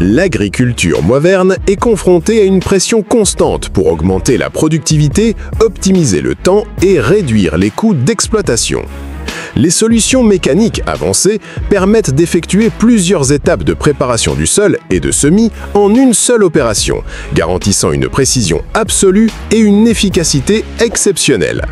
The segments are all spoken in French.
L'agriculture moderne est confrontée à une pression constante pour augmenter la productivité, optimiser le temps et réduire les coûts d'exploitation. Les solutions mécaniques avancées permettent d'effectuer plusieurs étapes de préparation du sol et de semis en une seule opération, garantissant une précision absolue et une efficacité exceptionnelle.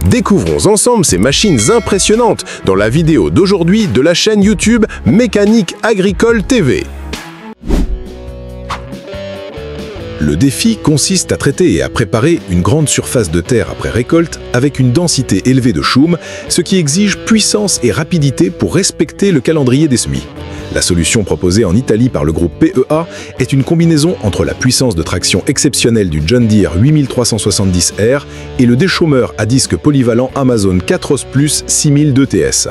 Découvrons ensemble ces machines impressionnantes dans la vidéo d'aujourd'hui de la chaîne YouTube Mécanique Agricole TV. Le défi consiste à traiter et à préparer une grande surface de terre après récolte avec une densité élevée de choum, ce qui exige puissance et rapidité pour respecter le calendrier des semis. La solution proposée en Italie par le groupe PEA est une combinaison entre la puissance de traction exceptionnelle du John Deere 8370R et le déchaumeur à disque polyvalent Amazon 4os Plus 6000 2TS.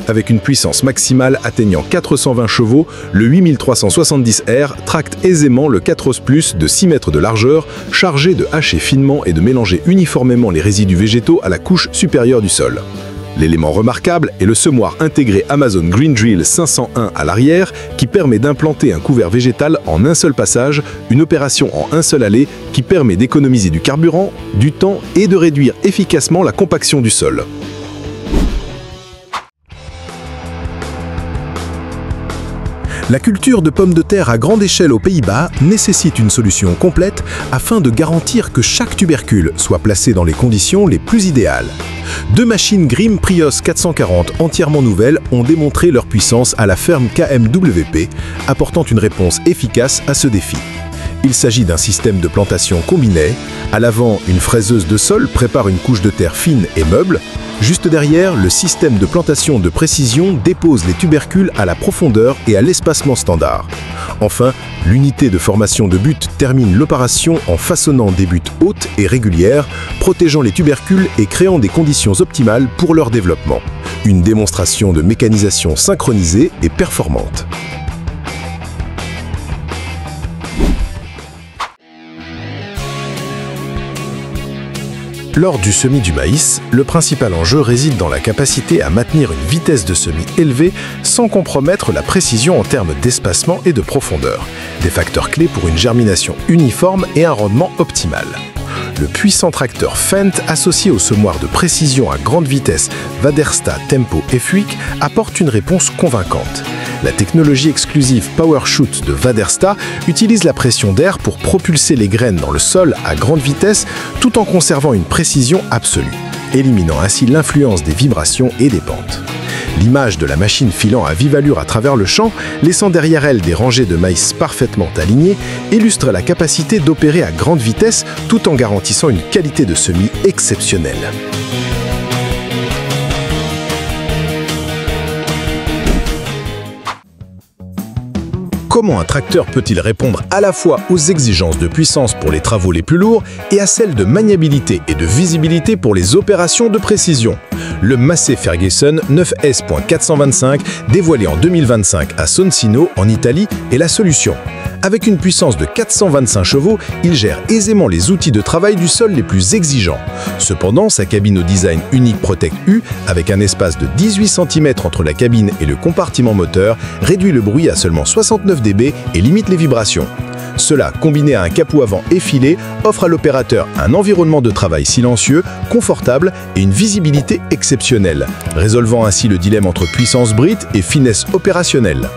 Avec une puissance maximale atteignant 420 chevaux, le 8370R tracte aisément le 4os Plus de 6 mètres de largeur, chargé de hacher finement et de mélanger uniformément les résidus végétaux à la couche supérieure du sol. L'élément remarquable est le semoir intégré Amazon Green Drill 501 à l'arrière qui permet d'implanter un couvert végétal en un seul passage, une opération en un seul aller qui permet d'économiser du carburant, du temps et de réduire efficacement la compaction du sol. La culture de pommes de terre à grande échelle aux Pays-Bas nécessite une solution complète afin de garantir que chaque tubercule soit placé dans les conditions les plus idéales. Deux machines Grimm Prios 440 entièrement nouvelles ont démontré leur puissance à la ferme KMWP, apportant une réponse efficace à ce défi. Il s'agit d'un système de plantation combiné. À l'avant, une fraiseuse de sol prépare une couche de terre fine et meuble. Juste derrière, le système de plantation de précision dépose les tubercules à la profondeur et à l'espacement standard. Enfin, l'unité de formation de butte termine l'opération en façonnant des buttes hautes et régulières, protégeant les tubercules et créant des conditions optimales pour leur développement. Une démonstration de mécanisation synchronisée et performante. Lors du semis du maïs, le principal enjeu réside dans la capacité à maintenir une vitesse de semis élevée sans compromettre la précision en termes d'espacement et de profondeur, des facteurs clés pour une germination uniforme et un rendement optimal. Le puissant tracteur Fendt associé au semoir de précision à grande vitesse Väderstad Tempo F8 apporte une réponse convaincante. La technologie exclusive PowerShoot de Väderstad utilise la pression d'air pour propulser les graines dans le sol à grande vitesse tout en conservant une précision absolue, éliminant ainsi l'influence des vibrations et des pentes. L'image de la machine filant à vive allure à travers le champ, laissant derrière elle des rangées de maïs parfaitement alignées, illustre la capacité d'opérer à grande vitesse tout en garantissant une qualité de semis exceptionnelle. Comment un tracteur peut-il répondre à la fois aux exigences de puissance pour les travaux les plus lourds et à celles de maniabilité et de visibilité pour les opérations de précision? Le Massey Ferguson 9S.425, dévoilé en 2025 à Soncino, en Italie, est la solution. Avec une puissance de 425 chevaux, il gère aisément les outils de travail du sol les plus exigeants. Cependant, sa cabine au design unique Protect U, avec un espace de 18 cm entre la cabine et le compartiment moteur, réduit le bruit à seulement 69 dB et limite les vibrations. Cela, combiné à un capot avant effilé, offre à l'opérateur un environnement de travail silencieux, confortable et une visibilité exceptionnelle, résolvant ainsi le dilemme entre puissance brute et finesse opérationnelle.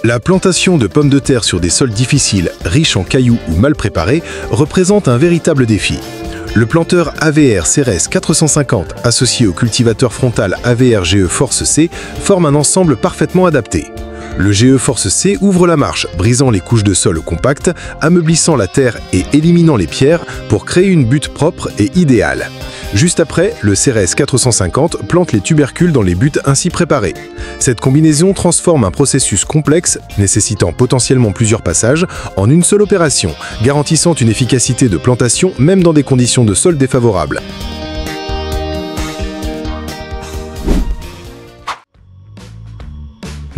La plantation de pommes de terre sur des sols difficiles, riches en cailloux ou mal préparés, représente un véritable défi. Le planteur AVR Ceres 450, associé au cultivateur frontal AVR GE Force C, forme un ensemble parfaitement adapté. Le GE Force C ouvre la marche, brisant les couches de sol compactes, ameublissant la terre et éliminant les pierres pour créer une butte propre et idéale. Juste après, le Ceres 450 plante les tubercules dans les buttes ainsi préparées. Cette combinaison transforme un processus complexe, nécessitant potentiellement plusieurs passages, en une seule opération, garantissant une efficacité de plantation même dans des conditions de sol défavorables.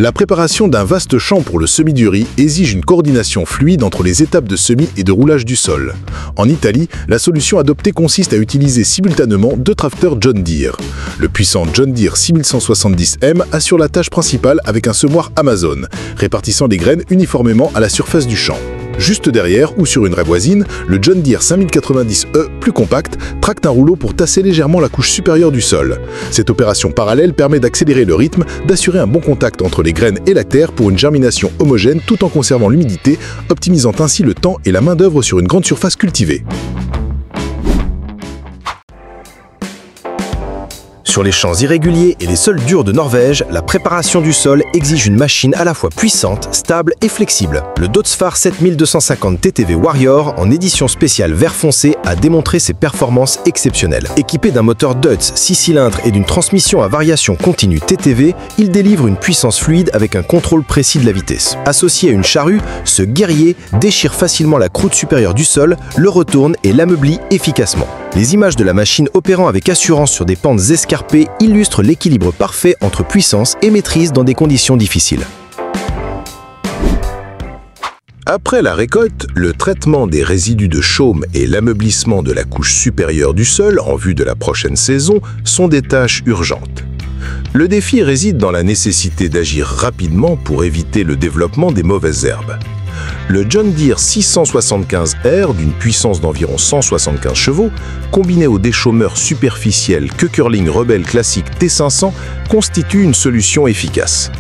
La préparation d'un vaste champ pour le semis du riz exige une coordination fluide entre les étapes de semis et de roulage du sol. En Italie, la solution adoptée consiste à utiliser simultanément 2 tracteurs John Deere. Le puissant John Deere 6170M assure la tâche principale avec un semoir Amazon, répartissant les graines uniformément à la surface du champ. Juste derrière, ou sur une raie voisine, le John Deere 5090E, plus compact, tracte un rouleau pour tasser légèrement la couche supérieure du sol. Cette opération parallèle permet d'accélérer le rythme, d'assurer un bon contact entre les graines et la terre pour une germination homogène tout en conservant l'humidité, optimisant ainsi le temps et la main-d'œuvre sur une grande surface cultivée. Sur les champs irréguliers et les sols durs de Norvège, la préparation du sol exige une machine à la fois puissante, stable et flexible. Le Dødsfar 7250 TTV Warrior, en édition spéciale vert foncé, a démontré ses performances exceptionnelles. Équipé d'un moteur Døds 6 cylindres et d'une transmission à variation continue TTV, il délivre une puissance fluide avec un contrôle précis de la vitesse. Associé à une charrue, ce guerrier déchire facilement la croûte supérieure du sol, le retourne et l'ameublit efficacement. Les images de la machine opérant avec assurance sur des pentes escarpées illustrent l'équilibre parfait entre puissance et maîtrise dans des conditions difficiles. Après la récolte, le traitement des résidus de chaume et l'ameublissement de la couche supérieure du sol en vue de la prochaine saison sont des tâches urgentes. Le défi réside dans la nécessité d'agir rapidement pour éviter le développement des mauvaises herbes. Le John Deere 675R, d'une puissance d'environ 175 chevaux, combiné au déchaumeur superficiel Köckerling Rebel classique T500, constitue une solution efficace.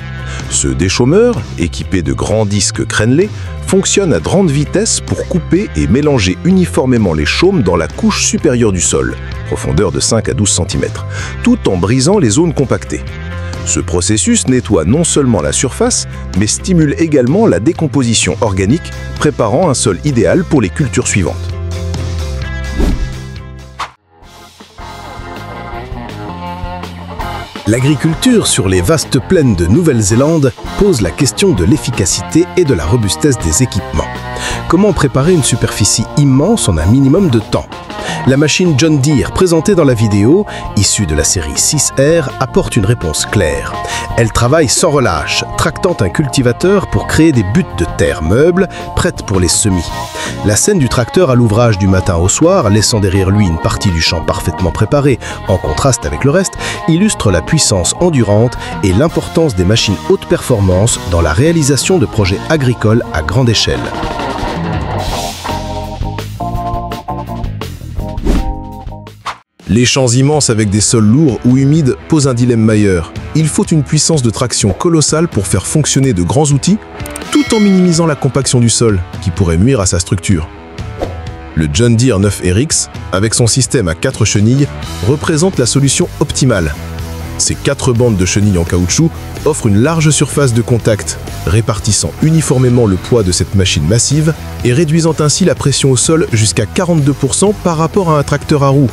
Ce déchaumeur, équipé de grands disques crénelés, fonctionne à grande vitesse pour couper et mélanger uniformément les chaumes dans la couche supérieure du sol, profondeur de 5 à 12 cm, tout en brisant les zones compactées. Ce processus nettoie non seulement la surface, mais stimule également la décomposition organique, préparant un sol idéal pour les cultures suivantes. L'agriculture sur les vastes plaines de Nouvelle-Zélande pose la question de l'efficacité et de la robustesse des équipements. Comment préparer une superficie immense en un minimum de temps ? La machine John Deere présentée dans la vidéo, issue de la série 6R, apporte une réponse claire. Elle travaille sans relâche, tractant un cultivateur pour créer des buttes de terre meubles, prêtes pour les semis. La scène du tracteur à l'ouvrage du matin au soir, laissant derrière lui une partie du champ parfaitement préparée, en contraste avec le reste, illustre la puissance endurante et l'importance des machines haute performance dans la réalisation de projets agricoles à grande échelle. Les champs immenses avec des sols lourds ou humides posent un dilemme majeur. Il faut une puissance de traction colossale pour faire fonctionner de grands outils, tout en minimisant la compaction du sol, qui pourrait nuire à sa structure. Le John Deere 9RX, avec son système à 4 chenilles, représente la solution optimale. Ces 4 bandes de chenilles en caoutchouc offrent une large surface de contact, répartissant uniformément le poids de cette machine massive et réduisant ainsi la pression au sol jusqu'à 42% par rapport à un tracteur à roues.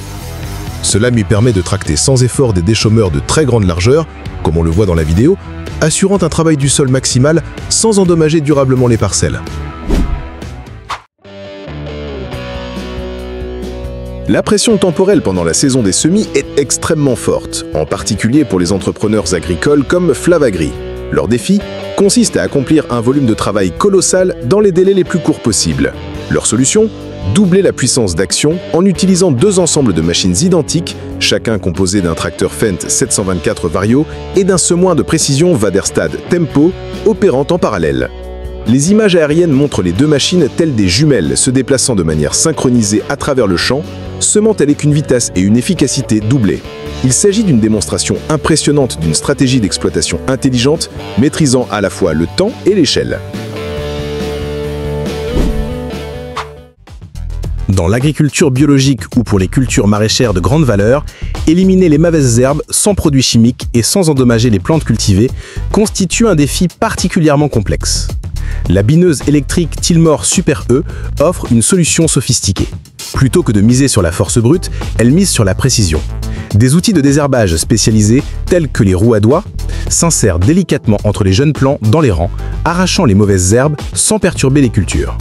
Cela lui permet de tracter sans effort des déchaumeurs de très grande largeur, comme on le voit dans la vidéo, assurant un travail du sol maximal sans endommager durablement les parcelles. La pression temporelle pendant la saison des semis est extrêmement forte, en particulier pour les entrepreneurs agricoles comme Flavagri. Leur défi consiste à accomplir un volume de travail colossal dans les délais les plus courts possibles. Leur solution ? Doubler la puissance d'action en utilisant 2 ensembles de machines identiques, chacun composé d'un tracteur Fendt 724 Vario et d'un semoir de précision Väderstad Tempo, opérant en parallèle. Les images aériennes montrent les 2 machines telles des jumelles se déplaçant de manière synchronisée à travers le champ, semant avec une vitesse et une efficacité doublées. Il s'agit d'une démonstration impressionnante d'une stratégie d'exploitation intelligente, maîtrisant à la fois le temps et l'échelle. Dans l'agriculture biologique ou pour les cultures maraîchères de grande valeur, éliminer les mauvaises herbes sans produits chimiques et sans endommager les plantes cultivées constitue un défi particulièrement complexe. La bineuse électrique Tillmor Super E offre une solution sophistiquée. Plutôt que de miser sur la force brute, elle mise sur la précision. Des outils de désherbage spécialisés, tels que les roues à doigts, s'insèrent délicatement entre les jeunes plants dans les rangs, arrachant les mauvaises herbes sans perturber les cultures.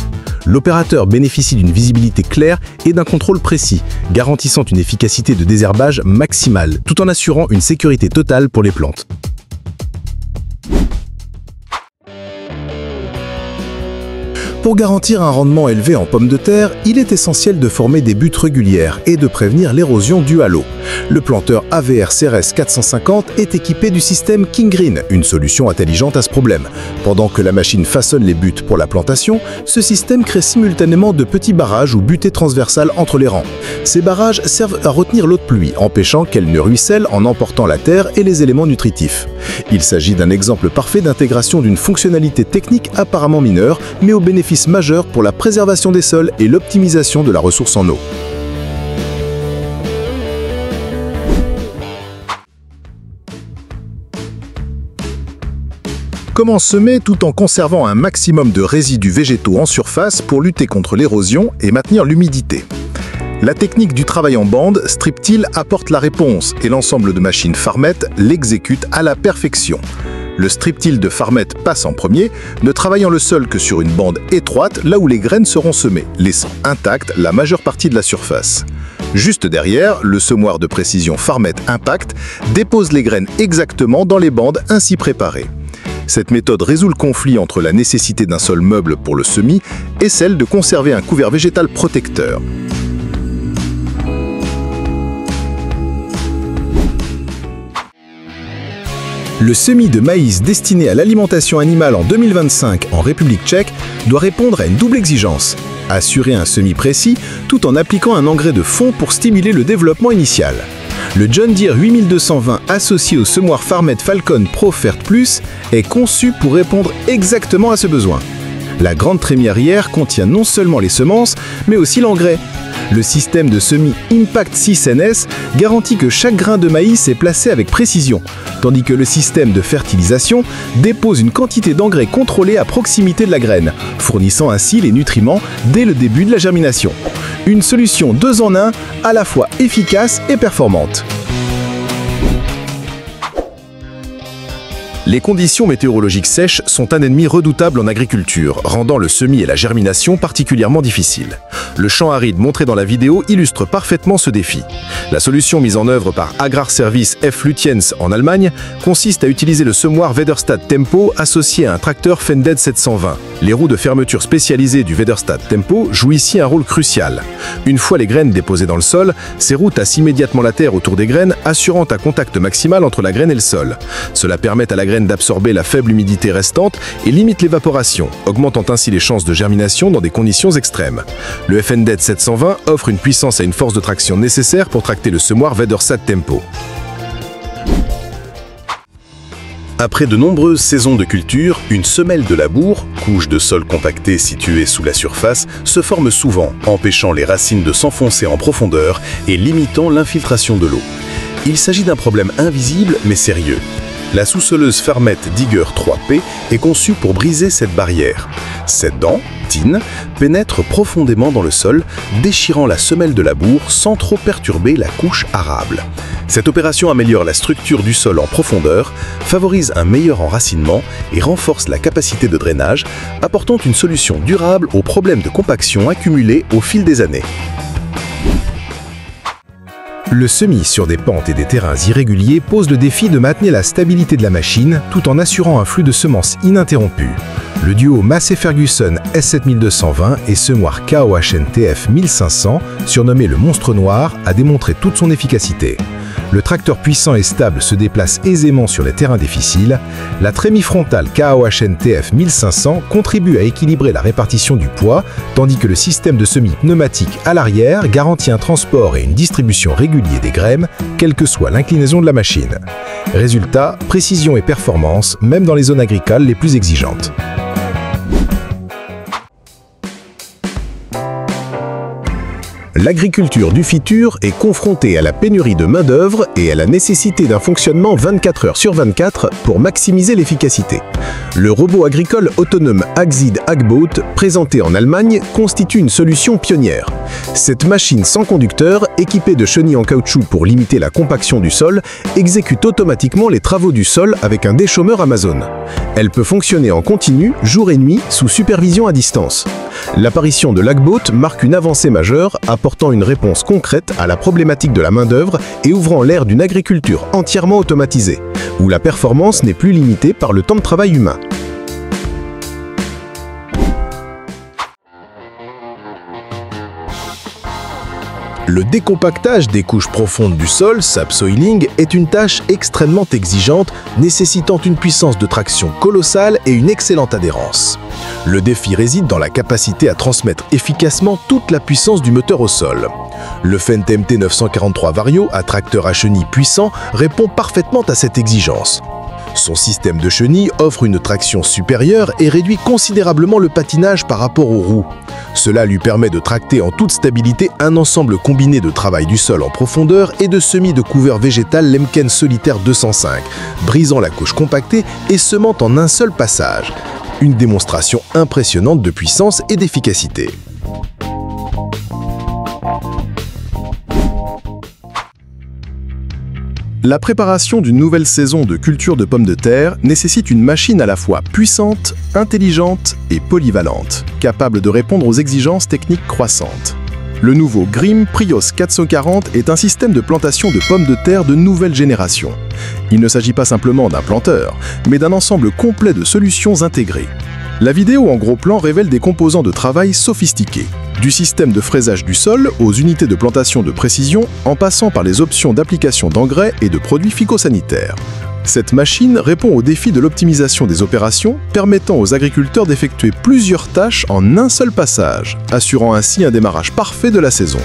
L'opérateur bénéficie d'une visibilité claire et d'un contrôle précis, garantissant une efficacité de désherbage maximale, tout en assurant une sécurité totale pour les plantes. Pour garantir un rendement élevé en pommes de terre, il est essentiel de former des buttes régulières et de prévenir l'érosion due à l'eau. Le planteur AVR CRS 450 est équipé du système KingGreen, une solution intelligente à ce problème. Pendant que la machine façonne les buttes pour la plantation, ce système crée simultanément de petits barrages ou butées transversales entre les rangs. Ces barrages servent à retenir l'eau de pluie, empêchant qu'elle ne ruisselle en emportant la terre et les éléments nutritifs. Il s'agit d'un exemple parfait d'intégration d'une fonctionnalité technique apparemment mineure, mais au bénéfice majeur pour la préservation des sols et l'optimisation de la ressource en eau. Comment semer tout en conservant un maximum de résidus végétaux en surface pour lutter contre l'érosion et maintenir l'humidité? La technique du travail en bande, Strip-Till, apporte la réponse et l'ensemble de machines Farmet l'exécute à la perfection. Le Strip-Till de Farmet passe en premier, ne travaillant le sol que sur une bande étroite là où les graines seront semées, laissant intacte la majeure partie de la surface. Juste derrière, le semoir de précision Farmet Impact dépose les graines exactement dans les bandes ainsi préparées. Cette méthode résout le conflit entre la nécessité d'un sol meuble pour le semis et celle de conserver un couvert végétal protecteur. Le semis de maïs destiné à l'alimentation animale en 2025 en République tchèque doit répondre à une double exigence. Assurer un semis précis tout en appliquant un engrais de fond pour stimuler le développement initial. Le John Deere 8220 associé au semoir Farmet Falcon Pro Fert Plus est conçu pour répondre exactement à ce besoin. La grande trémière contient non seulement les semences, mais aussi l'engrais. Le système de semis Impact 6NS garantit que chaque grain de maïs est placé avec précision, tandis que le système de fertilisation dépose une quantité d'engrais contrôlée à proximité de la graine, fournissant ainsi les nutriments dès le début de la germination. Une solution 2 en 1, à la fois efficace et performante. Les conditions météorologiques sèches sont un ennemi redoutable en agriculture, rendant le semis et la germination particulièrement difficiles. Le champ aride montré dans la vidéo illustre parfaitement ce défi. La solution mise en œuvre par Agrarservice F. Lutyens en Allemagne consiste à utiliser le semoir Väderstad Tempo associé à un tracteur Fended 720. Les roues de fermeture spécialisées du Väderstad Tempo jouent ici un rôle crucial. Une fois les graines déposées dans le sol, ces roues tassent immédiatement la terre autour des graines, assurant un contact maximal entre la graine et le sol. Cela permet à la graine d'absorber la faible humidité restante et limite l'évaporation, augmentant ainsi les chances de germination dans des conditions extrêmes. Le Fended 720 offre une puissance et une force de traction nécessaires pour tracter le semoir Väderstad Tempo. Après de nombreuses saisons de culture, une semelle de labour, couche de sol compactée située sous la surface, se forme souvent, empêchant les racines de s'enfoncer en profondeur et limitant l'infiltration de l'eau. Il s'agit d'un problème invisible mais sérieux. La sous-soleuse Farmet Digger 3P est conçue pour briser cette barrière. Cette dent, tine, pénètre profondément dans le sol, déchirant la semelle de labour sans trop perturber la couche arable. Cette opération améliore la structure du sol en profondeur, favorise un meilleur enracinement et renforce la capacité de drainage, apportant une solution durable aux problèmes de compaction accumulés au fil des années. Le semis sur des pentes et des terrains irréguliers pose le défi de maintenir la stabilité de la machine tout en assurant un flux de semences ininterrompu. Le duo Massey Ferguson S7220 et semoir KOHN TF 1500, surnommé le monstre noir, a démontré toute son efficacité. Le tracteur puissant et stable se déplace aisément sur les terrains difficiles. La trémie frontale KOHN TF 1500 contribue à équilibrer la répartition du poids, tandis que le système de semis pneumatique à l'arrière garantit un transport et une distribution réguliers des graines, quelle que soit l'inclinaison de la machine. Résultat, précision et performance, même dans les zones agricoles les plus exigeantes. L'agriculture du futur est confrontée à la pénurie de main-d'œuvre et à la nécessité d'un fonctionnement 24 heures sur 24 pour maximiser l'efficacité. Le robot agricole autonome Axid Agbot, présenté en Allemagne, constitue une solution pionnière. Cette machine sans conducteur, équipée de chenilles en caoutchouc pour limiter la compaction du sol, exécute automatiquement les travaux du sol avec un déchômeur Amazon. Elle peut fonctionner en continu, jour et nuit, sous supervision à distance. L'apparition de l'Agbot marque une avancée majeure, apportant une réponse concrète à la problématique de la main-d'œuvre et ouvrant l'ère d'une agriculture entièrement automatisée, où la performance n'est plus limitée par le temps de travail humain. Le décompactage des couches profondes du sol, subsoiling, est une tâche extrêmement exigeante, nécessitant une puissance de traction colossale et une excellente adhérence. Le défi réside dans la capacité à transmettre efficacement toute la puissance du moteur au sol. Le Fendt MT943 Vario, à tracteur à chenilles puissant, répond parfaitement à cette exigence. Son système de chenilles offre une traction supérieure et réduit considérablement le patinage par rapport aux roues. Cela lui permet de tracter en toute stabilité un ensemble combiné de travail du sol en profondeur et de semis de couvert végétal Lemken Solitaire 205, brisant la couche compactée et semant en un seul passage. Une démonstration impressionnante de puissance et d'efficacité. La préparation d'une nouvelle saison de culture de pommes de terre nécessite une machine à la fois puissante, intelligente et polyvalente, capable de répondre aux exigences techniques croissantes. Le nouveau Grimm Prios 440 est un système de plantation de pommes de terre de nouvelle génération. Il ne s'agit pas simplement d'un planteur, mais d'un ensemble complet de solutions intégrées. La vidéo en gros plan révèle des composants de travail sophistiqués. Du système de fraisage du sol aux unités de plantation de précision, en passant par les options d'application d'engrais et de produits phytosanitaires. Cette machine répond au défi de l'optimisation des opérations, permettant aux agriculteurs d'effectuer plusieurs tâches en un seul passage, assurant ainsi un démarrage parfait de la saison.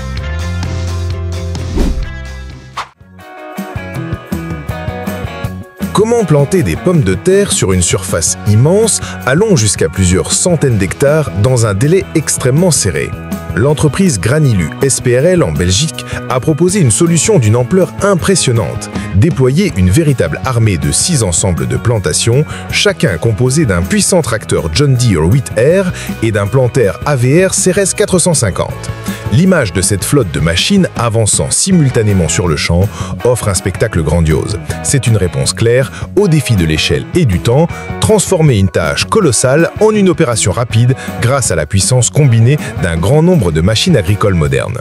Comment planter des pommes de terre sur une surface immense, allant jusqu'à plusieurs centaines d'hectares dans un délai extrêmement serré? L'entreprise Granilu SPRL en Belgique a proposé une solution d'une ampleur impressionnante. Déployer une véritable armée de 6 ensembles de plantations, chacun composé d'un puissant tracteur John Deere 8R et d'un planter AVR CRS 450. L'image de cette flotte de machines avançant simultanément sur le champ offre un spectacle grandiose. C'est une réponse claire au défi de l'échelle et du temps, transformer une tâche colossale en une opération rapide grâce à la puissance combinée d'un grand nombre de machines agricoles modernes.